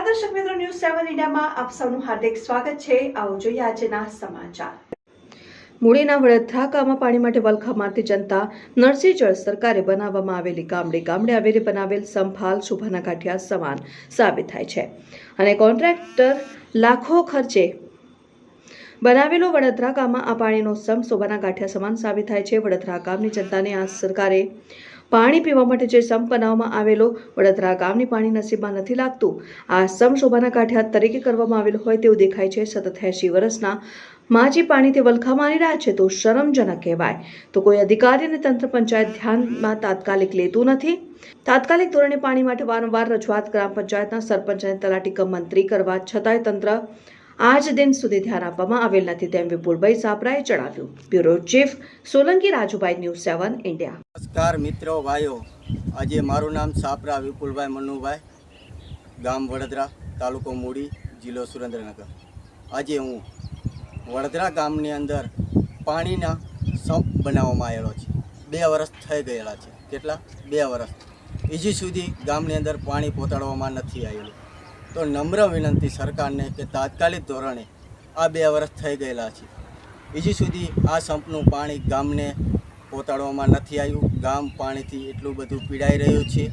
નમસ્કાર દર્શક મિત્રો, ન્યૂઝ 7 ઇન્ડિયામાં આપ સૌનું હાર્દિક સ્વાગત છે। આવો જોઈએ આજના સમાચાર। મૂળીના વડોદરા ગામમાં પાણી માટે વલખા મારતી જનતા નરસિંહ જળ સરકારે બનાવવામાં આવેલી ગામડે આવેલી બનાવેલ સંપ હાલ શોભાના ગાંઠિયા સમાન સાબિત થાય છે અને કોન્ટ્રાક્ટર લાખો ખર્ચે બનાવેલો વડોદરા ગામમાં આ પાણીનો સંપ શોભાના ગાંઠિયા સમાન સાબિત થાય છે। વડોદરા ગામની જનતાને આ સરકારે પાણી પીવા માટે જે સંપ બનાવવામાં આવેલો વડોદરા ગામની પાણી નસીબમાં નથી લાગતું। આ સંપ શોભાના ગાંઠિયા તરીકે કરવામાં આવેલો હોય તેવું દેખાય છે। સતત 80 વર્ષના માજી પાણીથી વલખા મારી રહ્યા છે તો શરમજનક કહેવાય। તો કોઈ અધિકારી અને તંત્ર પંચાયત ધ્યાનમાં તાત્કાલિક લેતું નથી। તાત્કાલિક ધોરણે પાણી માટે વારંવાર રજૂઆત ગ્રામ પંચાયતના સરપંચ અને તલાટી કમ મંત્રી કરવા છતાંય તંત્ર આજ દિન સુધી ધ્યાન આપવામાં આવેલ નથી તેમ વિપુલભાઈ સાપરાએ જણાવ્યું। Bureau chief Solanki Rajubhai, news 7 India. નમસ્કાર મિત્રો ભાઈઓ, આજે મારું નામ સાપરા વિપુલભાઈ મનુભાઈ, ગામ વડોદરા, તાલુકો મૂળી, જિલ્લો સુરેન્દ્રનગર। આજે હું વડોદરા ગામની અંદર પાણીના સંપ બનાવવામાં આવેલો છે। 2 વર્ષ થઈ ગયેલા છે। કેટલા? 2 વર્ષ। હજી સુધી ગામની અંદર પાણી પહોંચાડવામાં નથી આવેલું। તો નમ્ર વિનંતી સરકારને કે તાત્કાલિક ધોરણે આ 2 વર્ષ થઈ ગયેલા છે, હજી સુધી આ સંપનું પાણી ગામને પહોંચાડવામાં નથી આવ્યું। ગામ પાણીથી એટલું બધું પીડાઈ રહ્યું છે